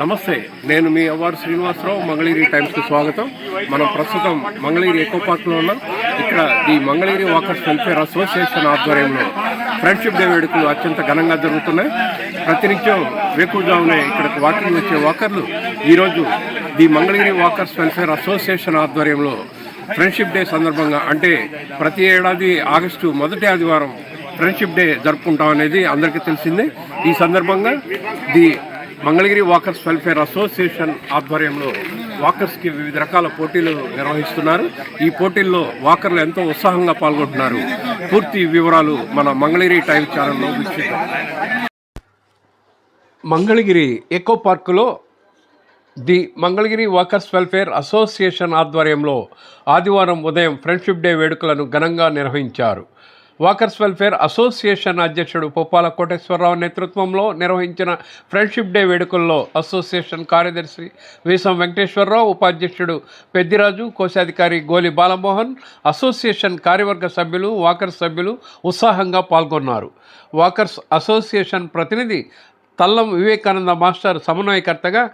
నమస్తే, నేను మీ అవార్డు శ్రీనివాసరావు. మంగళగిరి టైమ్స్కి స్వాగతం. మనం ప్రస్తుతం మంగళగిరి ఎకో పార్క్లో ఉన్నాం. ఇక్కడ the Mangalagiri walkers welfare association ఆధ్వర్యంలో ఫ్రెండ్షిప్ డే వేడుకలు అత్యంత ఘనంగా జరుగుతున్నాయి. ప్రతినిత్యం వేకువజామునే ఇక్కడికి వాకింగ్ వచ్చే వాకర్లు ఈరోజు the Mangalagiri walkers welfare association ఆధ్వర్యంలో ఫ్రెండ్షిప్ డే సందర్భంగా, అంటే ప్రతి ఏడాది ఆగస్టు మొదటి ఆదివారం ఫ్రెండ్షిప్ డే జరుపుకుంటాం అనేది అందరికీ తెలిసిందే. ఈ సందర్భంగా the Mangalagiri walkers welfare association ఆధ్వర్యంలో వాకర్స్కి వివిధ రకాల పోటీలు నిర్వహిస్తున్నారు. ఈ పోటీల్లో వాకర్లు ఎంతో ఉత్సాహంగా పాల్గొంటున్నారు. పూర్తి వివరాలు మన మంగళగిరి టైమ్స్ ఛానల్లో వీక్షిద్దాం. మంగళగిరి ఎకో పార్కులో the Mangalagiri walkers welfare association ఆధ్వర్యంలో ఆదివారం ఉదయం ఫ్రెండ్షిప్ డే వేడుకలను ఘనంగా నిర్వహించారు. వాకర్స్ వెల్ఫేర్ అసోసియేషన్ అధ్యక్షుడు పుప్పాల కోటేశ్వరరావు నేతృత్వంలో నిర్వహించిన ఫ్రెండ్షిప్ డే వేడుకల్లో అసోసియేషన్ కార్యదర్శి వీసం వెంకటేశ్వరరావు, ఉపాధ్యక్షుడు పెద్దిరాజు, కోశాధికారి గోలి బాలమోహన్, అసోసియేషన్ కార్యవర్గ సభ్యులు, వాకర్స్ సభ్యులు ఉత్సాహంగా పాల్గొన్నారు. వాకర్స్ అసోసియేషన్ ప్రతినిధి తల్లం వివేకానంద మాస్టర్ సమన్వయకర్తగా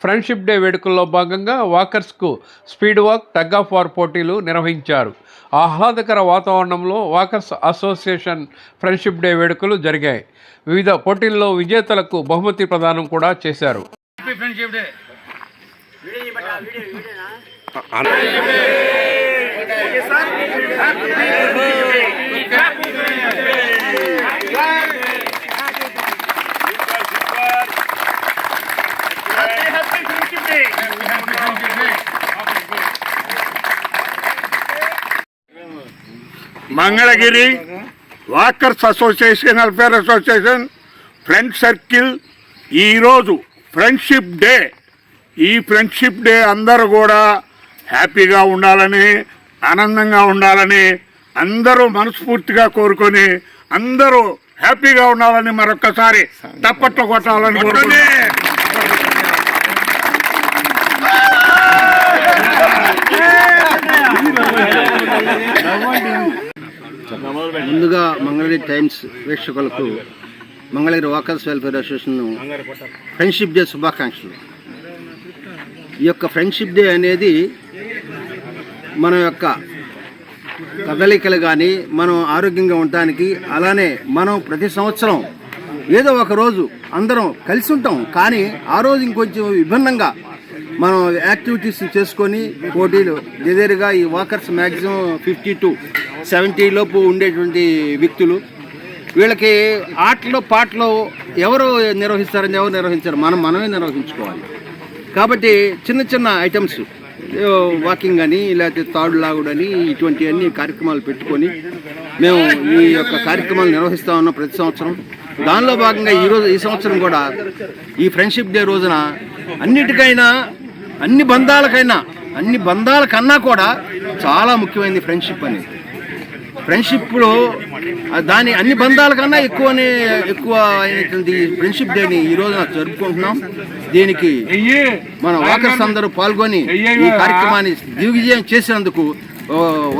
ఫ్రెండ్షిప్ డే వేడుకల్లో భాగంగా వాకర్స్కు speed walk, tug of war పోటీలు నిర్వహించారు. ఆహ్లాదకర వాతావరణంలో వాకర్స్ అసోసియేషన్ ఫ్రెండ్షిప్ డే వేడుకలు జరిగాయి. వివిధ పోటీల్లో విజేతలకు బహుమతి ప్రదానం కూడా చేశారు. Mangalagiri walkers association, welfare association friend circle ఈరోజు ఫ్రెండ్షిప్ డే. ఈ ఫ్రెండ్షిప్ డే అందరూ కూడా హ్యాపీగా ఉండాలని, ఆనందంగా ఉండాలని అందరూ మనస్ఫూర్తిగా కోరుకొని అందరూ హ్యాపీగా ఉండాలని మరొక్కసారి తప్పట్లు కొట్టాలని కోరుకుని ముందుగా మంగళగిరి టైమ్స్ వీక్షకులకు Mangalagiri walkers welfare association friendship day శుభాకాంక్షలు. ఈ యొక్క ఫ్రెండ్షిప్ డే అనేది మన యొక్క కదలికలు కానీ మనం ఆరోగ్యంగా ఉండటానికి, అలానే మనం ప్రతి సంవత్సరం ఏదో ఒక రోజు అందరం కలిసి ఉంటాం, కానీ ఆ రోజు ఇంకొంచెం విభిన్నంగా మనం యాక్టివిటీస్ చేసుకొని పోటీలు ఎదురుగా ఈ వాకర్స్ మ్యాక్సిమం 50 to 70 లోపు ఉండేటువంటి వ్యక్తులు, వీళ్ళకి ఆటలు పాటలు ఎవరు నిర్వహించారు, మనమే నిర్వహించుకోవాలి. కాబట్టి చిన్న చిన్న ఐటమ్స్ వాకింగ్ అని, లేకపోతే తాడు లాగుడని, ఇటువంటివన్నీ కార్యక్రమాలు పెట్టుకొని మేము ఈ యొక్క కార్యక్రమాలు నిర్వహిస్తూ ఉన్నాం ప్రతి సంవత్సరం. దానిలో భాగంగా ఈ సంవత్సరం కూడా ఈ ఫ్రెండ్షిప్ డే రోజున అన్నిటికైనా, అన్ని బంధాల కన్నా కూడా చాలా ముఖ్యమైనది ఫ్రెండ్షిప్ అనేది. ఫ్రెండ్షిప్లో దాని అన్ని బంధాల కన్నా ఎక్కువ అయినటువంటి ఫ్రెండ్షిప్ డేని ఈ రోజున జరుపుకుంటున్నాం. దీనికి మన వాకర్స్ అందరూ పాల్గొని ఈ కార్యక్రమాన్ని దిగ్విజయం చేసినందుకు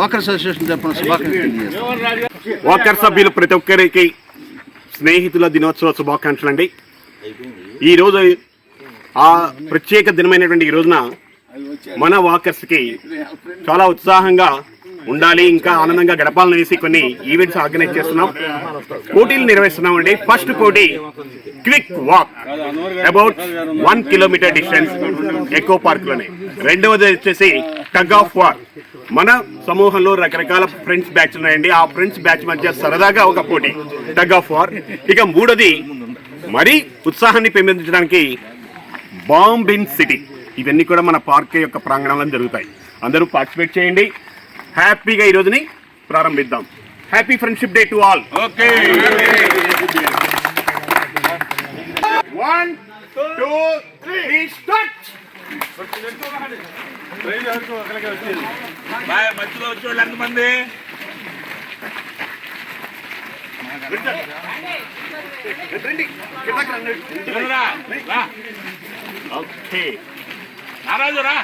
వాకర్స్ అసోసియేషన్ తరఫున శుభాకాంక్షలు తెలియజేస్తాం. వాకర్ సభ్యులు ప్రతి ఒక్కరికి స్నేహితుల దినోత్సవ శుభాకాంక్షలు అండి. ఈరోజు ఆ ప్రత్యేక దినమైనటువంటి ఈ రోజున మన వాకర్స్కి చాలా ఉత్సాహంగా ఉండాలి, ఇంకా ఆనందంగా గడపాలనేసి కొన్ని ఈవెంట్స్ ఆర్గనైజ్ చేస్తున్నాం, పోటీలు నిర్వహిస్తున్నాం అండి. ఫస్ట్ పోటీ quick walk about 1 kilometer distance echo park లోనే. రెండవది వచ్చేసి టగ్ ఆఫ్ వార్. మన సమూహంలో రకరకాల ఫ్రెండ్స్ బ్యాచ్ ఉన్నాయండి, ఆ ఫ్రెండ్స్ బ్యాచ్ మధ్య సరదాగా ఒక పోటీ టగ్ ఆఫ్ వార్. ఇక మూడోది మరీ ఉత్సాహాన్ని పెంపొందించడానికి బాంబ్ ఇన్ సిటీ. ఇవన్నీ కూడా మన పార్క్ యొక్క ప్రాంగణంలో జరుగుతాయి. అందరూ పార్టిసిపేట్ చేయండి. హ్యాపీగా ఈ రోజుని ప్రారంభిద్దాం. Happy friendship day to all. Okay, 1 2 3 start. మధ్యలో వచ్చేవాళ్ళు ఎంతమంది? ఓకే, నారాజు రా.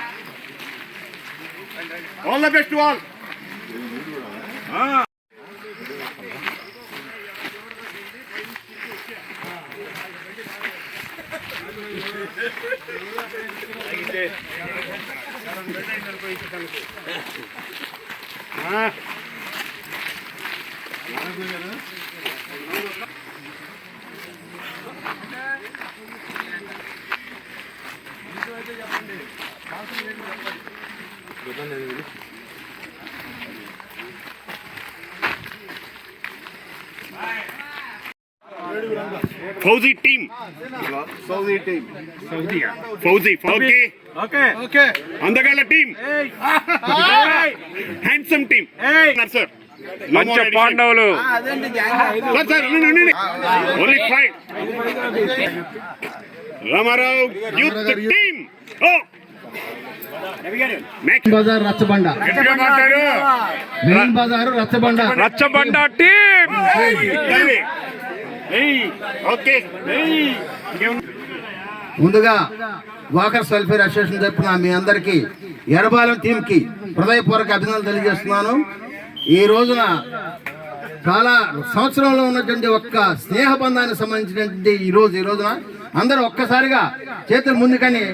All the best to all. Fauji team Fauji okay అందగాళ్ళ టీమ్ హ్యాండ్సమ్ టీమ్ సార్ పంచ పాండవులు only five Ramarao youth team బజార్ రచ్చబండ మెయిన్ బజారు రచ్చబండ రచ్చబండ టీం ఓకే ముందుగా వాకర్స్ వెల్ఫేర్ అసోసియేషన్ తరఫున మీ అందరికీ ఎర్రబాలెం టీమ్ కి హృదయపూర్వక అభినందనలు తెలియజేస్తున్నాను. ఈ రోజున చాలా సంవత్సరంలో ఉన్నటువంటి ఒక్క స్నేహబంధానికి సంబంధించినటువంటి ఈ రోజున అందరూ ఒక్కసారిగా చేతులు ముందుకని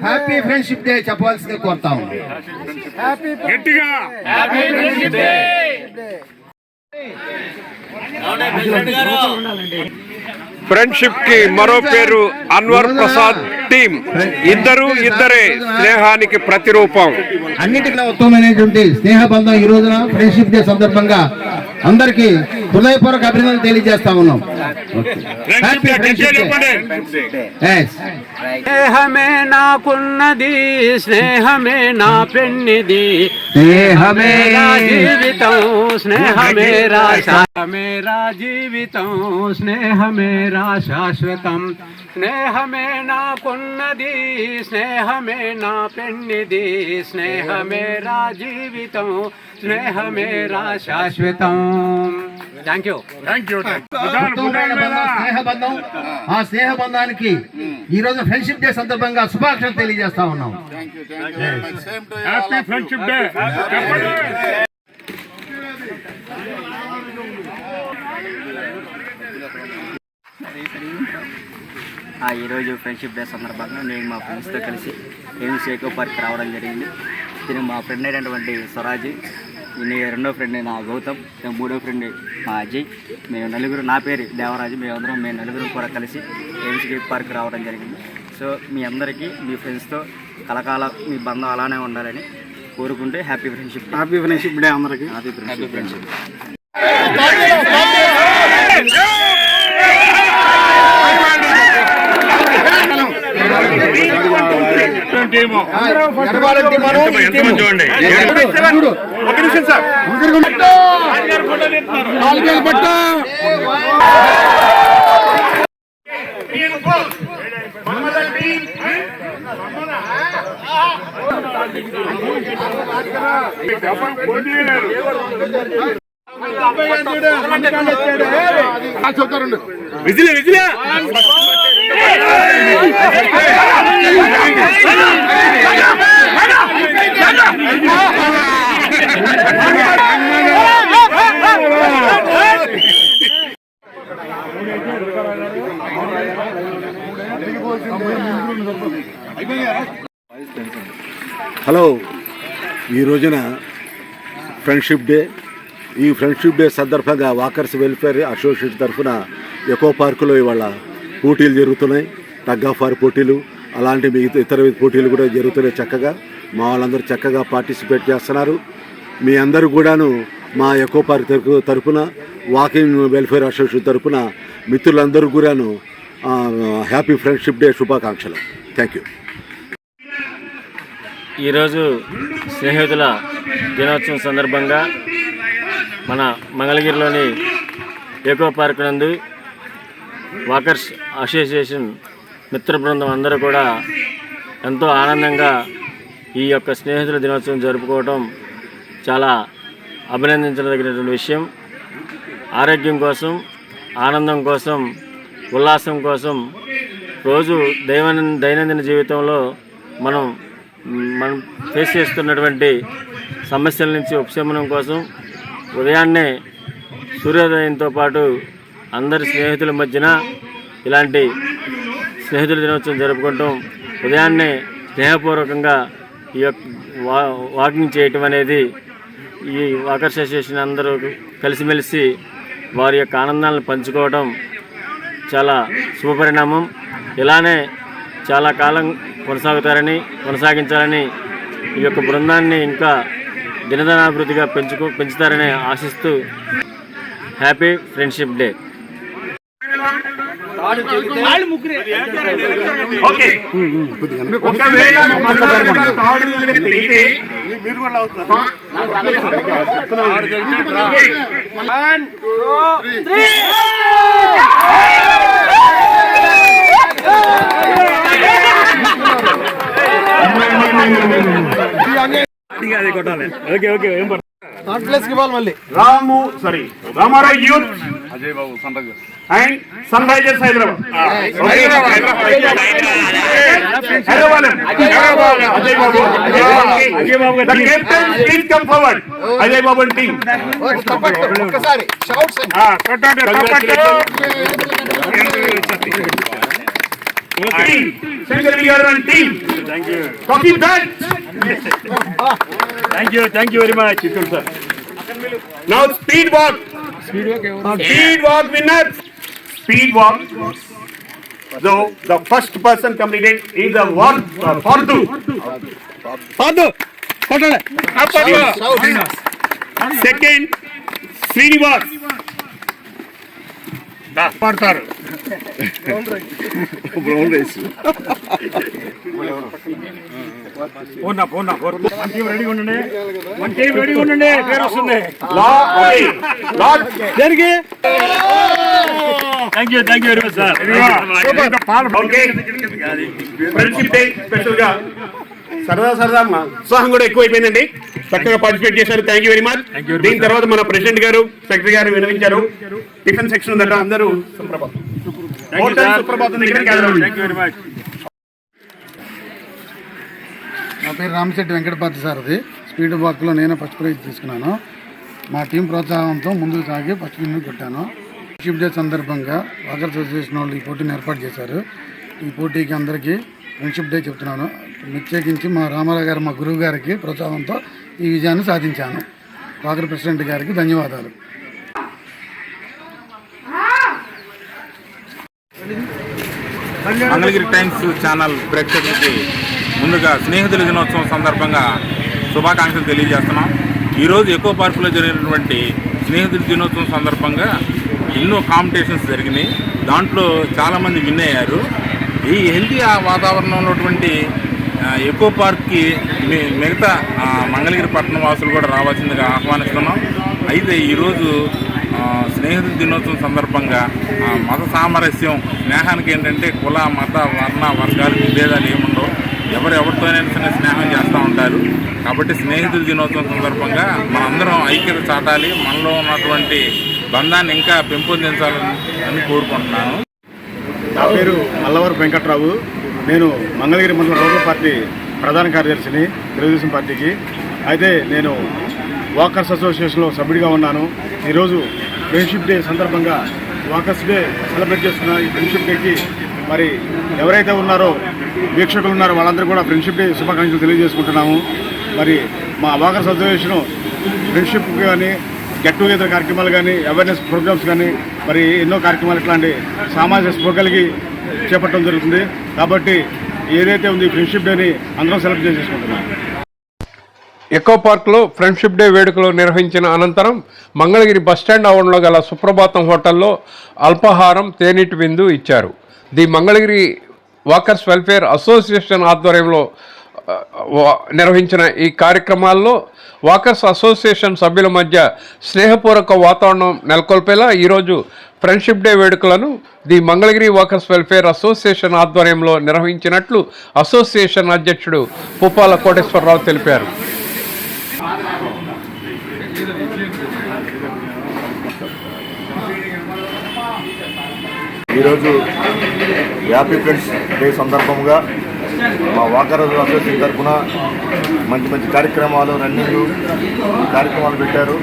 హ్యాపీ ఫ్రెండ్షిప్ డే చెప్పాల్సింది కోరుతా ఉన్నాం. గట్టిగా ఫ్రెండ్షిప్ కి మరో పేరు అన్వర్ ప్రసాద్ టీం. ఇద్దరే స్నేహానికి ప్రతిరూపం. అన్నిటికన్నా ఉత్తమమైనటువంటి స్నేహబంధం ఈ రోజున ఫ్రెండ్షిప్ డే సందర్భంగా అందరికీ హృదయపూర్వక అభినందనలు తెలియజేస్తా ఉన్నాం. స్నేహమే నాకున్నది, స్నేహమే నా పెన్నిది, స్నేహమేరా జీవితం, స్నేహమేరా మేరా జీవితం, స్నేహమేరా శాశ్వతం. స్నేహమే నాకున్నది, స్నేహమే నా పెన్నిది, స్నేహమేరా జీవితం, స్నేహమేరా శాశ్వతం. Thank you. స్నేహబంధం, ఆ స్నేహబంధానికి ఈ రోజు ఫ్రెండ్షిప్ డే సందర్భంగా శుభాకాంక్షలు తెలియజేస్తా ఉన్నాం. Happy friendship day. ఈరోజు ఫ్రెండ్షిప్ డే సందర్భంగా నేను మా ఫ్రెండ్స్తో కలిసి ఎయిమ్స్ ఎకో పార్క్ రావడం జరిగింది. నేను మా ఫ్రెండ్ అయినటువంటి స్వరాజ్, రెండో ఫ్రెండ్ నా గౌతమ్, మూడో ఫ్రెండ్ మా అజయ్, మేము నలుగురు, నా పేరు దేవరాజు, మేము నలుగురు కూడా కలిసి ఎయిమ్స్ ఎకో పార్క్ రావడం జరిగింది. సో మీ అందరికీ మీ ఫ్రెండ్స్తో కలకాలం మీ బంధం అలానే ఉండాలని కోరుకుంటే హ్యాపీ ఫ్రెండ్షిప్ డే అందరికీ. Happy friendship day. విజిలే హలో, ఈ రోజున ఫ్రెండ్షిప్ డే. ఈ ఫ్రెండ్షిప్ డే సందర్భంగా వాకర్స్ వెల్ఫేర్ అసోసియేషన్ తరఫున ఎకో పార్కులో ఇవాళ పోటీలు జరుగుతున్నాయి. టగ్ ఆఫ్ వార్ పోటీలు, అలాంటి మిగతా ఇతర పోటీలు కూడా జరుగుతున్నాయి. చక్కగా మా వాళ్ళందరూ చక్కగా పార్టిసిపేట్ చేస్తున్నారు. మీ అందరూ కూడాను మా ఎకో పార్క్ తరఫున వాకింగ్ వెల్ఫేర్ అసోసియేషన్ తరఫున మిత్రులందరూ కూడాను హ్యాపీ ఫ్రెండ్షిప్ డే శుభాకాంక్షలు. Thank you. ఈరోజు స్నేహితుల దినోత్సవం సందర్భంగా మన మంగళగిరిలోని ఎకో పార్క్ నందు వాకర్స్ అసోసియేషన్ మిత్ర బృందం అందరూ కూడా ఎంతో ఆనందంగా ఈ యొక్క స్నేహితుల దినోత్సవం జరుపుకోవడం చాలా అభినందించదగినటువంటి విషయం. ఆరోగ్యం కోసం, ఆనందం కోసం, ఉల్లాసం కోసం రోజు దైనందిన జీవితంలో మనం ఫేస్ చేస్తున్నటువంటి సమస్యల నుంచి ఉపశమనం కోసం ఉదయాన్నే సూర్యోదయంతో పాటు అందరి స్నేహితుల మధ్యన ఇలాంటి స్నేహితుల దినోత్సవం జరుపుకుంటాం. ఉదయాన్నే స్నేహపూర్వకంగా ఈ యొక్క వాకింగ్ చేయటం అనేది ఈ వాకర్స్ అసోసియేషన్ అందరూ కలిసిమెలిసి వారి యొక్క ఆనందాలను పంచుకోవడం చాలా శుభపరిణామం. ఇలానే చాలా కాలం కొనసాగించాలని ఈ యొక్క బృందాన్ని ఇంకా దినదనాభివృద్ధిగా పెంచుతారని ఆశిస్తూ హ్యాపీ ఫ్రెండ్షిప్ డే. ఓకే, ఒకవేళ తాడు తెగితే మీరు కూడా అవుతారు. 1, 2, 3. Ramarao youth and sunrisers Hyderabad. Ajay Babu, the captain please come forward. Ajay Babu and team. Secretary and team. Copy that. Thank you very much, Chitul sir. Now speed walk winner. Speed walk. So the first person completed is the Fardu. Second Srinivas. పడతారు. Brown rice రెడీగా ఉండండి, పేరు వస్తుంది. Thank you very much sir. Friendship day special గా సరదా ఉత్సాహం కూడా ఎక్కువైపోయిందండి. చక్కగా పార్టిసిపేట్ చేశారు. Thank you very much. దీని తర్వాత మన ప్రెసిడెంట్ గారు, సెక్రటరీ గారు వినవించారు. టిఫిన్ సెక్షన్ ఉందట. అందరూ సుప్రభాతం. నా పేరు రామశెట్టి వెంకటపాతి సార్. అది స్పీడ్ వాక్లో నేనే ఫస్ట్ ప్రైజ్ తీసుకున్నాను. మా టీం ప్రోత్సాహంతో ముందుకు సాగి ఫస్ట్ విన్ కొట్టాను. ఫ్రెండ్షిప్ డే సందర్భంగా వాకర్స్ అసోసియేషన్ వాళ్ళు ఈ పోటీని ఏర్పాటు చేశారు. ఈ పోటీకి అందరికీ ఫ్రెండ్షిప్ డే చెప్తున్నాను. ప్రత్యేకించి మా రామారావు గారు, మా గురువు గారికి ప్రోత్సాహంతో ఈ విజయాన్ని సాధించాను. వాకర్ ప్రెసిడెంట్ గారికి ధన్యవాదాలు. మంగళగిరి టైమ్స్ ఛానల్ ప్రేక్షకులకి ముందుగా స్నేహితుల దినోత్సవం సందర్భంగా శుభాకాంక్షలు తెలియజేస్తున్నాం. ఈరోజు ఎకో పార్కులో జరిగినటువంటి స్నేహితుల దినోత్సవం సందర్భంగా ఎన్నో కాంపిటీషన్స్ జరిగినాయి. దాంట్లో చాలామంది విన్ అయ్యారు. ఈ హెల్తీ వాతావరణంలో ఉన్నటువంటి ఎకో పార్క్కి మిగతా మంగళగిరి పట్టణ వాసులు కూడా రావాల్సిందిగా ఆహ్వానిస్తున్నాం. అయితే ఈరోజు స్నేహితుల దినోత్సవం సందర్భంగా మత సామరస్యం, స్నేహానికి ఏంటంటే కుల, మత, వర్ణ, వర్గాలు విభేదాలు ఏముండవు. ఎవరితోనైనా సరే స్నేహం చేస్తూ ఉంటారు. కాబట్టి స్నేహితుల దినోత్సవం సందర్భంగా మనందరం ఐక్యత చాటాలి, మనలో ఉన్నటువంటి బంధాన్ని ఇంకా పెంపొందించాలని కోరుకుంటున్నాను. నా పేరు మల్లవరపు వెంకట్రావు. నేను మంగళగిరి మండల రూరల్ పార్టీ ప్రధాన కార్యదర్శిని తెలుగుదేశం పార్టీకి. అయితే నేను వాకర్స్ అసోసియేషన్లో సభ్యుడిగా ఉన్నాను. ఈరోజు ఫ్రెండ్షిప్ డే సందర్భంగా వాకర్స్ డే సెలబ్రేట్ చేస్తున్న ఈ ఫ్రెండ్షిప్ డేకి మరి ఎవరైతే ఉన్నారో వీక్షకులు ఉన్నారో వాళ్ళందరూ కూడా ఫ్రెండ్షిప్ డే శుభాకాంక్షలు తెలియజేసుకుంటున్నాము. మరి మా వాకర్స్ అసోసియేషను ఫ్రెండ్షిప్ కానీ, గెట్ టుగెదర్ కార్యక్రమాలు కానీ, అవేర్నెస్ ప్రోగ్రామ్స్ కానీ, మరి ఎన్నో కార్యక్రమాలు ఇట్లాంటి సామాజిక స్పృహ కలిగి చేపట్టడం జరుగుతుంది. కాబట్టి ఏదైతే ఉంది ఫ్రెండ్షిప్ డేని అందరం సెలబ్రేట్ చేసుకుంటున్నాం. ఎకో పార్క్లో ఫ్రెండ్షిప్ డే వేడుకలు నిర్వహించిన అనంతరం మంగళగిరి బస్టాండ్ ఆవరణలో గల సుప్రభాతం హోటల్లో అల్పాహారం, తేనీటి విందు ఇచ్చారు. The Mangalagiri walkers welfare association ఆధ్వర్యంలో నిర్వహించిన ఈ కార్యక్రమాల్లో వాకర్స్ అసోసియేషన్ సభ్యుల మధ్య స్నేహపూర్వక వాతావరణం నెలకొల్పేలా ఈరోజు ఫ్రెండ్షిప్ డే వేడుకలను the Mangalagiri walkers welfare association ఆధ్వర్యంలో నిర్వహించినట్లు అసోసియేషన్ అధ్యక్షుడు పుప్పాల కోటేశ్వరరావు తెలిపారు. ఈరోజు హ్యాపీ ఫ్రెండ్స్ డే సందర్భంగా మా వాకర్ అసోసియేషన్ తరఫున మంచి కార్యక్రమాలు, రన్నింగ్ కార్యక్రమాలు పెట్టారు.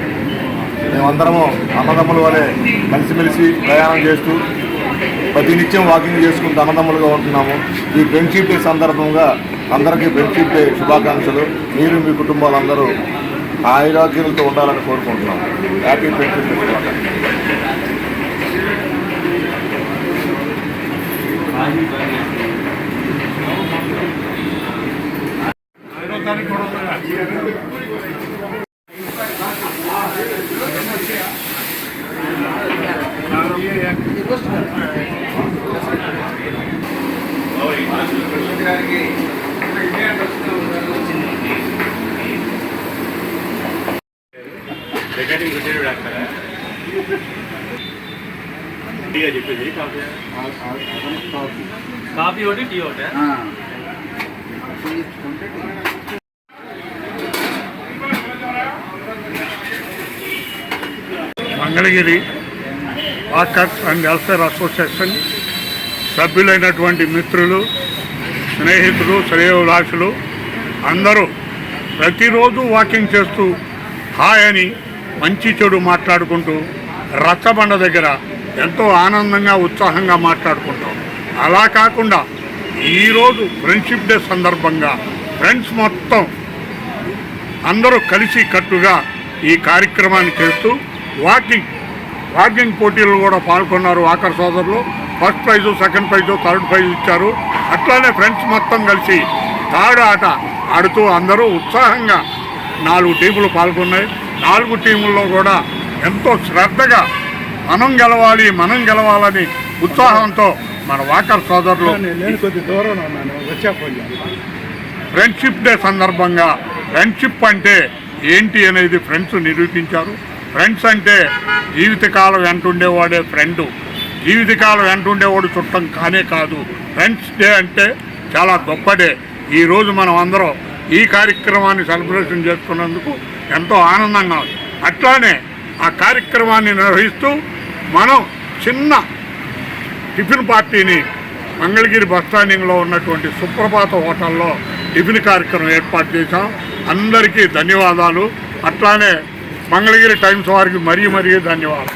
మేమందరము అన్నదమ్ముల వలె కలిసిమెలిసి ప్రయాణం చేస్తూ ప్రతినిత్యం వాకింగ్ చేసుకుంటూ అన్నదమ్ములుగా ఉంటున్నాము. ఈ ఫ్రెండ్షిప్ డే సందర్భంగా అందరికీ ఫ్రెండ్షిప్ డే శుభాకాంక్షలు. మీరు మీ కుటుంబాలందరూ ఆరోగ్యాలతో ఉండాలని కోరుకుంటున్నాము. హ్యాపీ ఫ్రెండ్షిప్ డే శుభాకాంక్షలు. కాఫీ ఒకటి టీ ఒకటి. Mangalagiri walkers and welfare association సభ్యులైనటువంటి మిత్రులు, స్నేహితులు, శ్రేయోభిలాషులు అందరూ ప్రతిరోజు వాకింగ్ చేస్తూ హాయ్ అని మంచి చెడు మాట్లాడుకుంటూ రచ్చబండ దగ్గర ఎంతో ఆనందంగా ఉత్సాహంగా మాట్లాడుకుంటాం. అలా కాకుండా ఈరోజు ఫ్రెండ్షిప్ డే సందర్భంగా ఫ్రెండ్స్ మొత్తం అందరూ కలిసి కట్టుగా ఈ కార్యక్రమాన్ని చేస్తూ వాకింగ్ పోటీలు కూడా పాల్గొన్నారు. వాకర్ సోదరులు first prize, second price, third prize ఇచ్చారు. అట్లానే ఫ్రెండ్స్ మొత్తం కలిసి తాడు ఆట ఆడుతూ అందరూ ఉత్సాహంగా 4 టీములు పాల్గొన్నాయి. 4 టీముల్లో కూడా ఎంతో శ్రద్ధగా మనం గెలవాలని ఉత్సాహంతో మన వాకర్ సోదరులు ఫ్రెండ్షిప్ డే సందర్భంగా ఫ్రెండ్షిప్ అంటే ఏంటి అనేది ఫ్రెండ్స్ నిరూపించారు. ఫ్రెండ్స్ అంటే జీవితకాలం వెంటుండేవాడే ఫ్రెండు, జీవితకాలం వెంటుండేవాడు చుట్టం కానే కాదు. ఫ్రెండ్స్ డే అంటే చాలా గొప్ప డే. ఈరోజు మనం అందరం ఈ కార్యక్రమాన్ని సెలబ్రేషన్ చేసుకున్నందుకు ఎంతో ఆనందంగా ఉంది. అట్లానే ఆ కార్యక్రమాన్ని నిర్వహిస్తూ మనం చిన్న టిఫిన్ పార్టీని మంగళగిరి బస్ స్టాండింగ్లో ఉన్నటువంటి సుప్రభాత హోటల్లో టిఫిన్ కార్యక్రమం ఏర్పాటు చేశాం. అందరికీ ధన్యవాదాలు. అట్లానే మంగళగిరి టైమ్స్ వారికి మరీ ధన్యవాదాలు.